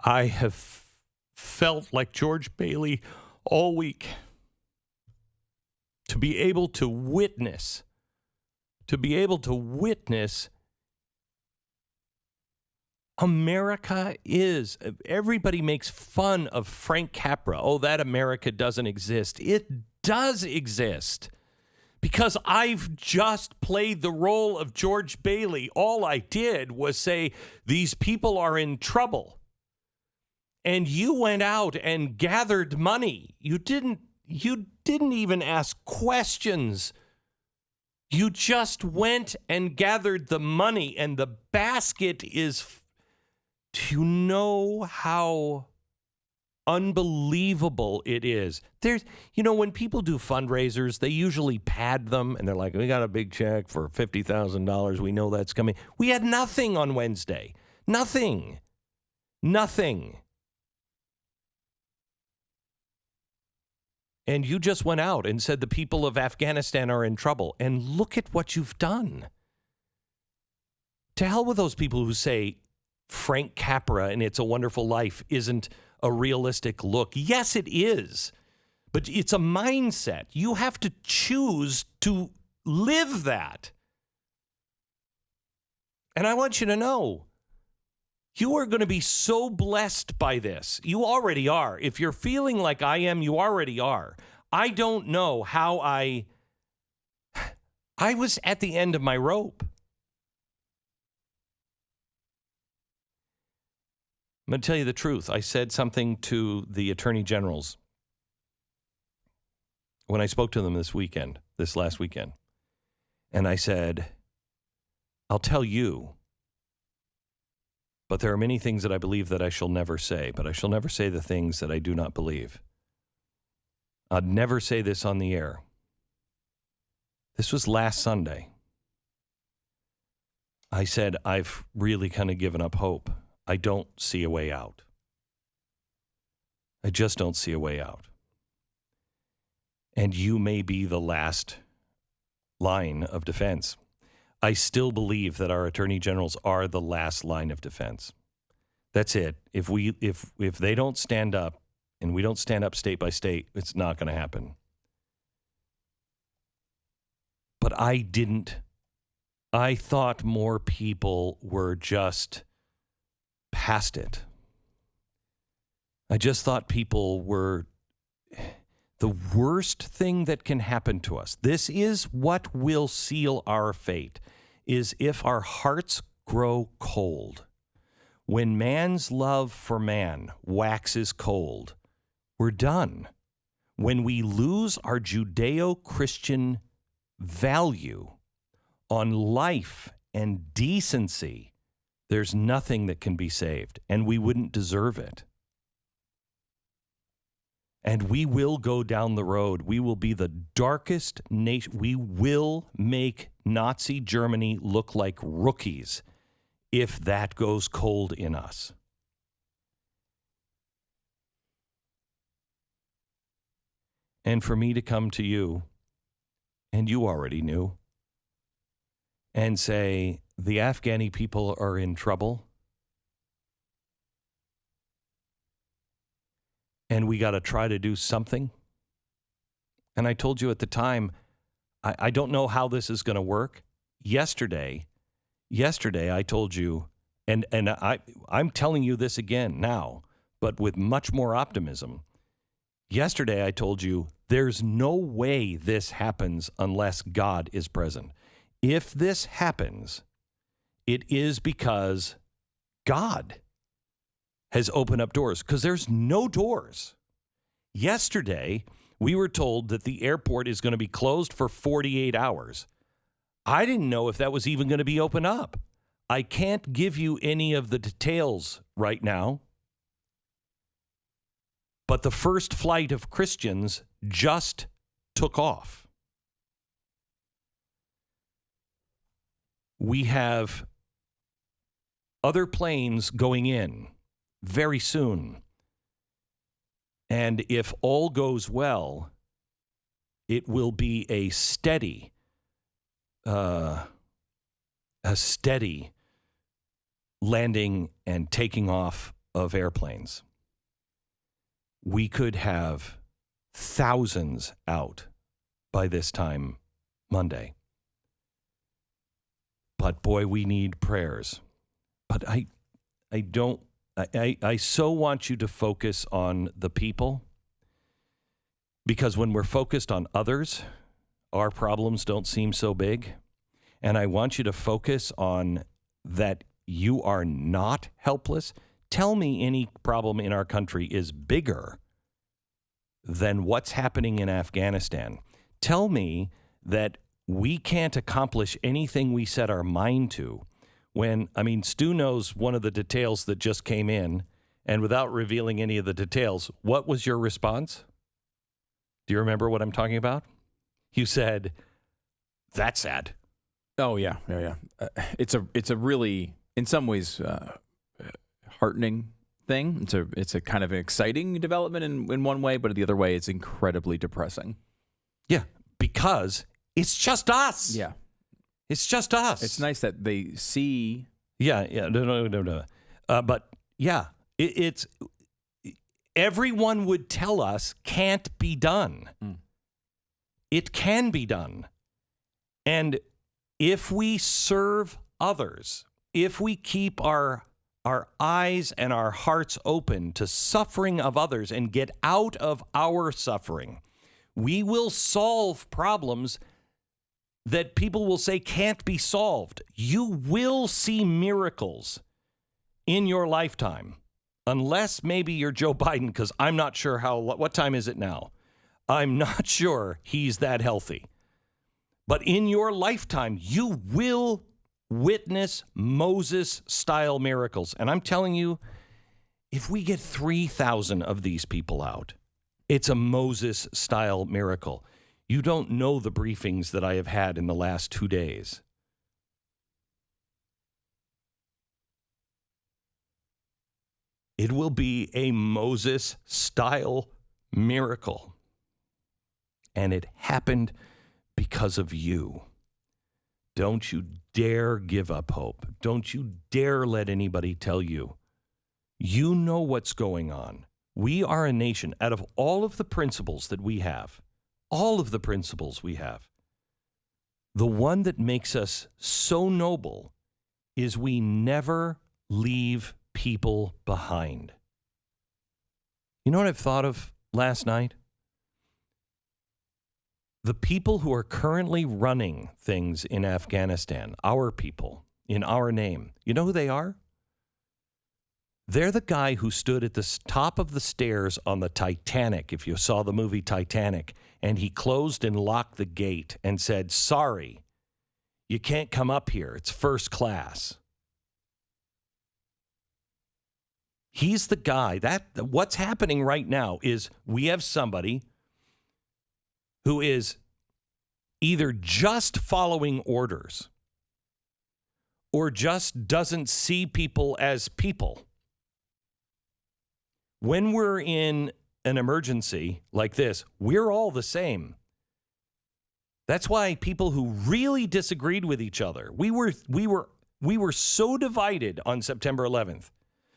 I have felt like George Bailey all week. To be able to witness America is. Everybody makes fun of Frank Capra. Oh, that America doesn't exist. It does exist. Because I've just played the role of George Bailey. All I did was say, these people are in trouble. And you went out and gathered money. You didn't even ask questions. You just went and gathered the money, and the basket is... Do you know how unbelievable it is? There's, when people do fundraisers, they usually pad them, and they're like, we got a big check for $50,000. We know that's coming. We had nothing on Wednesday. Nothing. And you just went out and said the people of Afghanistan are in trouble. And look at what you've done. To hell with those people who say Frank Capra and It's a Wonderful Life isn't a realistic look. Yes, it is. But it's a mindset. You have to choose to live that. And I want you to know, you are going to be so blessed by this. You already are. If you're feeling like I am, you already are. I don't know how I was at the end of my rope. I'm going to tell you the truth. I said something to the attorney generals when I spoke to them this last weekend. And I said, I'll tell you, but there are many things that I believe that I shall never say, but I shall never say the things that I do not believe. I'd never say this on the air. This was last Sunday. I said, I've really kind of given up hope. I don't see a way out. I just don't see a way out. And you may be the last line of defense. I still believe that our attorney generals are the last line of defense. That's it. If they don't stand up and we don't stand up state by state, it's not going to happen. But I didn't. I thought more people were just past it. I just thought people were the worst thing that can happen to us. This is what will seal our fate, is if our hearts grow cold. When man's love for man waxes cold, we're done. When we lose our Judeo-Christian value on life and decency, there's nothing that can be saved, and we wouldn't deserve it. And we will go down the road. We will be the darkest nation. We will make Nazi Germany look like rookies if that goes cold in us. And for me to come to you, and you already knew, and say, the Afghani people are in trouble, and we got to try to do something. And I told you at the time, I don't know how this is going to work. Yesterday, I told you, and I'm telling you this again now, but with much more optimism. Yesterday, I told you, there's no way this happens unless God is present. If this happens, it is because God has opened up doors, because there's no doors. Yesterday, we were told that the airport is going to be closed for 48 hours. I didn't know if that was even going to be open up. I can't give you any of the details right now. But the first flight of Christians just took off. We have other planes going in very soon. And if all goes well, it will be a steady landing and taking off of airplanes. We could have thousands out by this time Monday. But boy, we need prayers. But I so want you to focus on the people, because when we're focused on others, our problems don't seem so big. And I want you to focus on that you are not helpless. Tell me any problem in our country is bigger than what's happening in Afghanistan. Tell me that we can't accomplish anything we set our mind to. Stu knows one of the details that just came in, and without revealing any of the details, what was your response? Do you remember what I'm talking about? You said, that's sad. Oh, yeah. It's a really, in some ways, heartening thing. It's a kind of an exciting development in one way, but the other way, it's incredibly depressing. Yeah, because it's just us. Yeah. It's just us. It's nice that they see. Yeah. No. But yeah, it's everyone would tell us can't be done. It can be done. And if we serve others, if we keep our eyes and our hearts open to suffering of others and get out of our suffering, we will solve problems that people will say can't be solved. You will see miracles in your lifetime, unless maybe you're Joe Biden, because I'm not sure what time is it now? I'm not sure he's that healthy. But in your lifetime, you will witness Moses-style miracles. And I'm telling you, if we get 3,000 of these people out, it's a Moses-style miracle. You don't know the briefings that I have had in the last 2 days. It will be a Moses-style miracle. And it happened because of you. Don't you dare give up hope. Don't you dare let anybody tell you. You know what's going on. We are a nation, out of all of the principles that we have, the one that makes us so noble is we never leave people behind. You know what I've thought of last night? The people who are currently running things in Afghanistan, our people, in our name, you know who they are? They're the guy who stood at the top of the stairs on the Titanic, if you saw the movie Titanic, and he closed and locked the gate and said, sorry, you can't come up here. It's first class. He's the guy. What's happening right now is we have somebody who is either just following orders or just doesn't see people as people. When we're in an emergency like this, we're all the same. That's why people who really disagreed with each other, we were so divided on September 11th,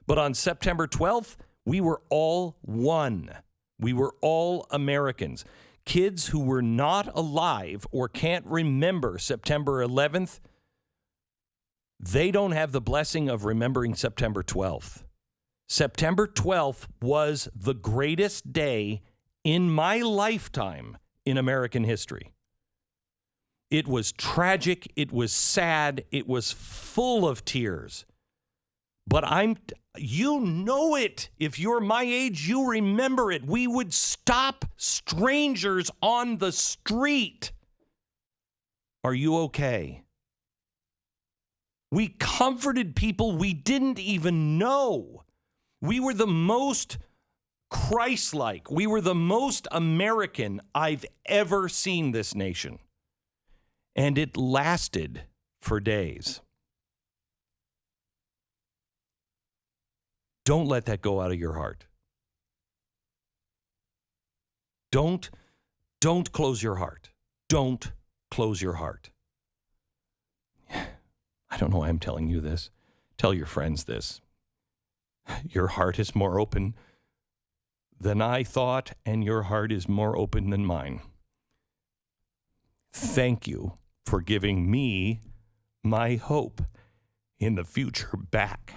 but on September 12th, we were all one. We were all Americans. Kids who were not alive or can't remember September 11th, they don't have the blessing of remembering September 12th. September 12th was the greatest day in my lifetime in American history. It was tragic. It was sad. It was full of tears. But you know it. If you're my age, you remember it. We would stop strangers on the street. Are you okay? We comforted people we didn't even know. We were the most Christ-like. We were the most American I've ever seen this nation. And it lasted for days. Don't let that go out of your heart. Don't close your heart. Don't close your heart. I don't know why I'm telling you this. Tell your friends this. Your heart is more open than I thought, and your heart is more open than mine. Thank you for giving me my hope in the future back.